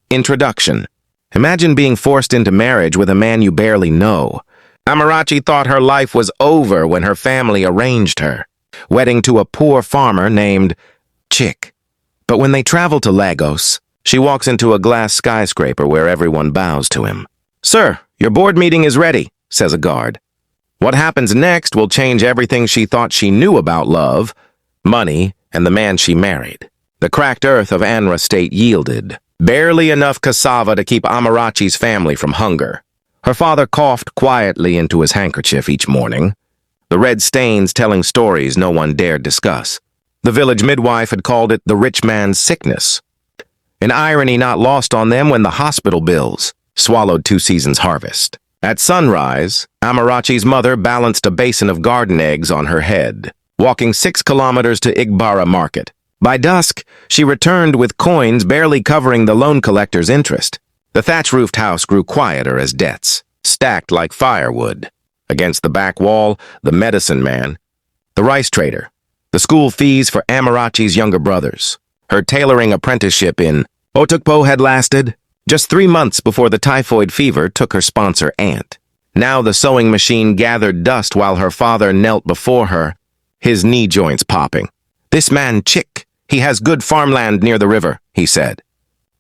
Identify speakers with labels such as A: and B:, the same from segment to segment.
A: Introduction. Imagine being forced into marriage with a man you barely know. Amarachi thought her life was over when her family arranged her, wedding to a poor farmer named Chick. But when they travel to Lagos, she walks into a glass skyscraper where everyone bows to him. "Sir, your board meeting is ready," says a guard. What happens next will change everything she thought she knew about love, money, and the man she married. The cracked earth of Anra State yielded. Barely enough cassava to keep Amarachi's family from hunger. Her father coughed quietly into his handkerchief each morning, the red stains telling stories no one dared discuss. The village midwife had called it the rich man's sickness, an irony not lost on them when the hospital bills swallowed 2 seasons' harvest. At sunrise, Amarachi's mother balanced a basin of garden eggs on her head, walking 6 kilometers to Igbara Market. By dusk, she returned with coins barely covering the loan collector's interest. The thatch-roofed house grew quieter as debts, stacked like firewood. Against the back wall, the medicine man, the rice trader, the school fees for Amarachi's younger brothers. Her tailoring apprenticeship in Otukpo had lasted just 3 months before the typhoid fever took her sponsor aunt. Now the sewing machine gathered dust while her father knelt before her, his knee joints popping. "This man, Chick, he has good farmland near the river," he said.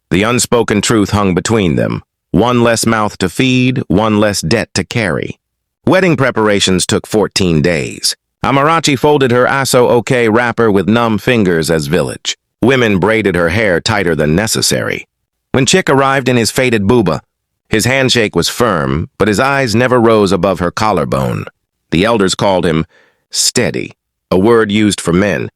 A: The unspoken truth hung between them. One less mouth to feed, one less debt to carry. Wedding preparations took 14 days. Amarachi folded her aso-oke wrapper with numb fingers as village. Women braided her hair tighter than necessary. When Chick arrived in his faded buba, his handshake was firm, but his eyes never rose above her collarbone. The elders called him steady, a word used for men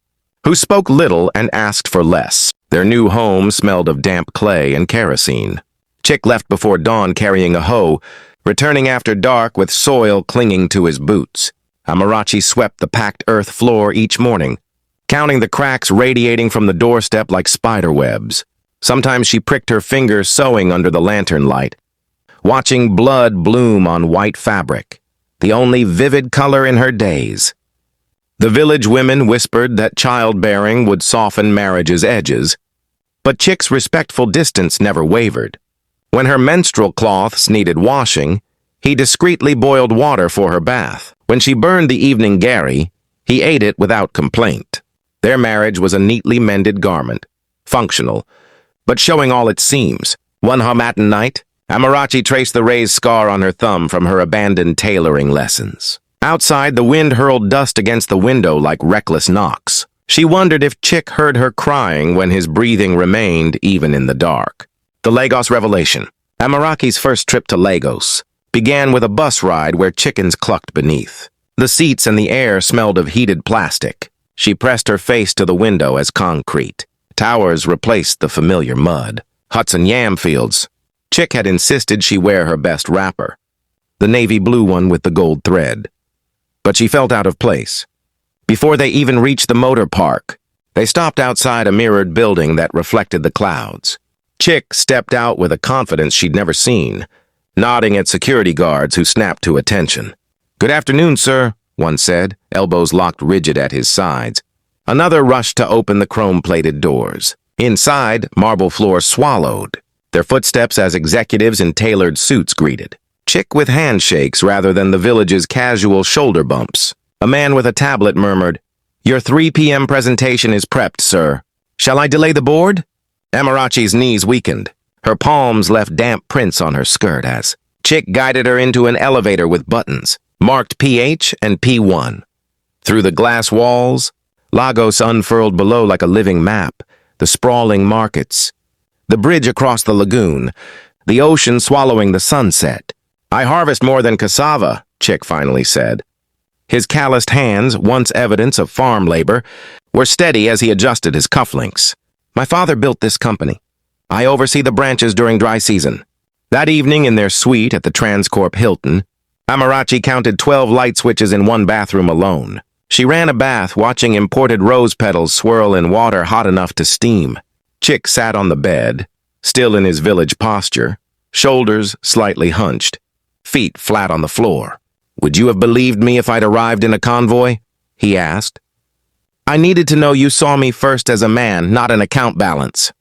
A: who spoke little and asked for less. Their new home smelled of damp clay and kerosene. Chick left before dawn carrying a hoe, returning after dark with soil clinging to his boots. Amarachi swept the packed earth floor each morning, counting the cracks radiating from the doorstep like spider webs. Sometimes she pricked her fingers sewing under the lantern light, watching blood bloom on white fabric, the only vivid color in her days. The village women whispered that childbearing would soften marriage's edges, but Chick's respectful distance never wavered. When her menstrual cloths needed washing, he discreetly boiled water for her bath. When she burned the evening gari, he ate it without complaint. Their marriage was a neatly mended garment, functional, but showing all its seams. One Hamatan night, Amarachi traced the raised scar on her thumb from her abandoned tailoring lessons. Outside, the wind hurled dust against the window like reckless knocks. She wondered if Chick heard her crying when his breathing remained even in the dark. The Lagos Revelation. Amarachi's first trip to Lagos began with a bus ride where chickens clucked beneath. The seats and the air smelled of heated plastic. She pressed her face to the window as concrete. Towers replaced the familiar mud. Huts and yam fields. Chick had insisted she wear her best wrapper, the navy blue one with the gold thread. But she felt out of place. Before they even reached the motor park, they stopped outside a mirrored building that reflected the clouds. Chick stepped out with a confidence she'd never seen, nodding at security guards who snapped to attention. "Good afternoon, sir," one said, elbows locked rigid at his sides. Another rushed to open the chrome-plated doors. Inside, marble floors swallowed, their footsteps as executives in tailored suits greeted. Chick with handshakes rather than the village's casual shoulder bumps. A man with a tablet murmured, "Your 3 p.m. presentation is prepped, sir. Shall I delay the board?" Amarachi's knees weakened. Her palms left damp prints on her skirt as Chick guided her into an elevator with buttons, marked PH and P1. Through the glass walls, Lagos unfurled below like a living map, the sprawling markets, the bridge across the lagoon, the ocean swallowing the sunset. "I harvest more than cassava," Chick finally said. His calloused hands, once evidence of farm labor, were steady as he adjusted his cufflinks. "My father built this company. I oversee the branches during dry season." That evening in their suite at the Transcorp Hilton, Amarachi counted 12 light switches in one bathroom alone. She ran a bath watching imported rose petals swirl in water hot enough to steam. Chick sat on the bed, still in his village posture, shoulders slightly hunched, feet flat on the floor. "Would you have believed me if I'd arrived in a convoy?" he asked. "I needed to know you saw me first as a man, not an account balance."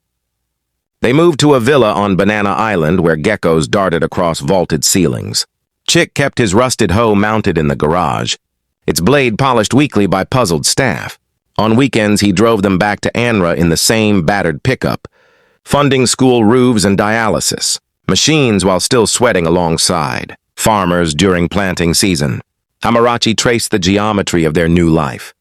A: They moved to a villa on Banana Island where geckos darted across vaulted ceilings. Chick kept his rusted hoe mounted in the garage, its blade polished weekly by puzzled staff. On weekends, he drove them back to Anra in the same battered pickup, funding school roofs and dialysis, machines while still sweating alongside, farmers during planting season. Amarachi traced the geometry of their new life.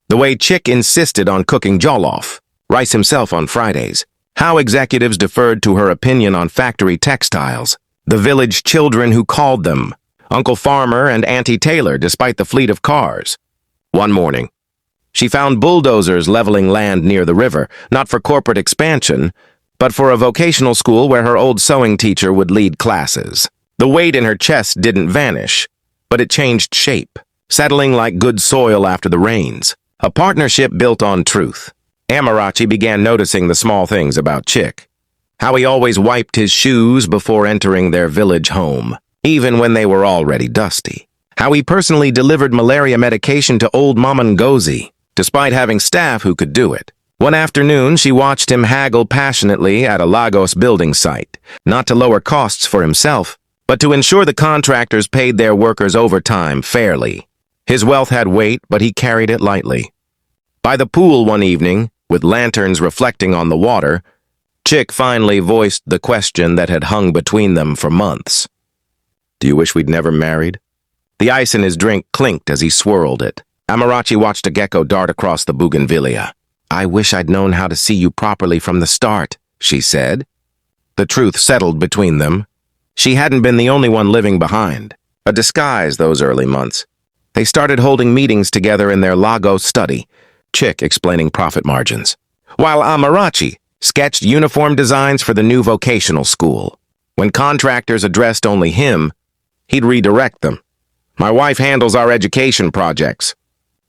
A: The way Chick insisted on cooking jollof, rice himself on Fridays, how executives deferred to her opinion on factory textiles, the village children who called them Uncle Farmer and Auntie Taylor despite the fleet of cars. One morning, she found bulldozers leveling land near the river, not for corporate expansion, but for a vocational school where her old sewing teacher would lead classes. The weight in her chest didn't vanish, but it changed shape, settling like good soil after the rains. A partnership built on truth. Amarachi began noticing the small things about Chick. How he always wiped his shoes before entering their village home, even when they were already dusty. How he personally delivered malaria medication to old Mama Ngozi, despite having staff who could do it. One afternoon, she watched him haggle passionately at a Lagos building site, not to lower costs for himself, but to ensure the contractors paid their workers overtime fairly. His wealth had weight, but he carried it lightly. By the pool one evening, with lanterns reflecting on the water, Chick finally voiced the question that had hung between them for months. "Do you wish we'd never married?" The ice in his drink clinked as he swirled it. Amarachi watched a gecko dart across the bougainvillea. "I wish I'd known how to see you properly from the start," she said. The truth settled between them. She hadn't been the only one living behind. A disguise those early months. They started holding meetings together in their Lagos study, Chick explaining profit margins, while Amarachi sketched uniform designs for the new vocational school. When contractors addressed only him, he'd redirect them. "My wife handles our education projects."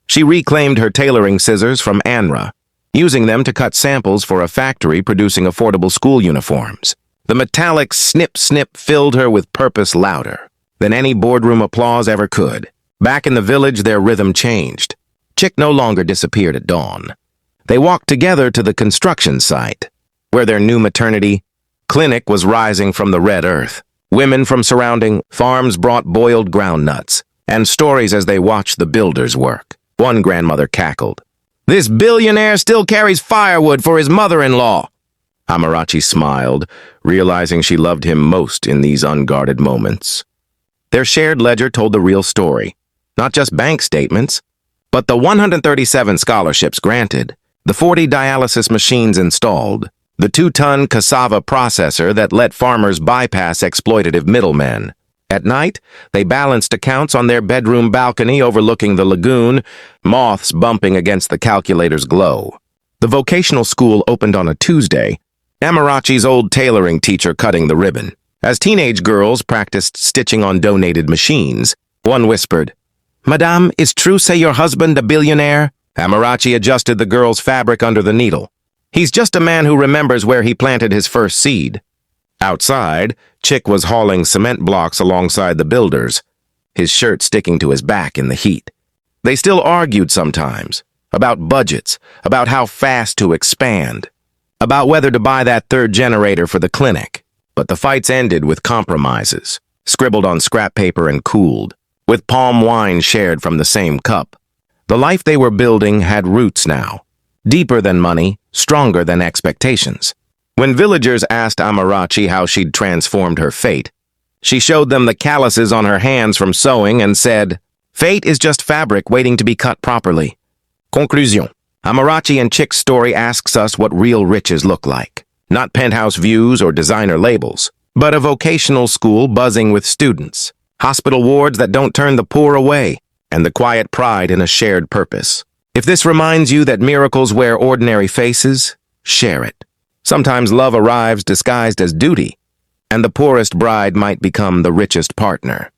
A: She reclaimed her tailoring scissors from Anra, using them to cut samples for a factory producing affordable school uniforms. The metallic snip-snip filled her with purpose louder than any boardroom applause ever could. Back in the village, their rhythm changed. Chick no longer disappeared at dawn. They walked together to the construction site, where their new maternity clinic was rising from the red earth. Women from surrounding farms brought boiled ground nuts and stories as they watched the builders work. One grandmother cackled. "This billionaire still carries firewood for his mother-in-law." Amarachi smiled, realizing she loved him most in these unguarded moments. Their shared ledger told the real story, not just bank statements, but the 137 scholarships granted, the 40 dialysis machines installed, the 2-ton cassava processor that let farmers bypass exploitative middlemen. At night, they balanced accounts on their bedroom balcony overlooking the lagoon, moths bumping against the calculator's glow. The vocational school opened on a Tuesday, Amarachi's old tailoring teacher cutting the ribbon. As teenage girls practiced stitching on donated machines, one whispered, "Madame, is true say your husband a billionaire?" Amarachi adjusted the girl's fabric under the needle. "He's just a man who remembers where he planted his first seed." Outside, Chick was hauling cement blocks alongside the builders, his shirt sticking to his back in the heat. They still argued sometimes, about budgets, about how fast to expand, about whether to buy that third generator for the clinic. But the fights ended with compromises, scribbled on scrap paper and cooled, with palm wine shared from the same cup. The life they were building had roots now, deeper than money, stronger than expectations. When villagers asked Amarachi how she'd transformed her fate, she showed them the calluses on her hands from sewing and said, "Fate is just fabric waiting to be cut properly." Conclusion. Amarachi and Chick's story asks us what real riches look like. Not penthouse views or designer labels, but a vocational school buzzing with students, hospital wards that don't turn the poor away, and the quiet pride in a shared purpose. If this reminds you that miracles wear ordinary faces, share it. Sometimes love arrives disguised as duty, and the poorest bride might become the richest partner.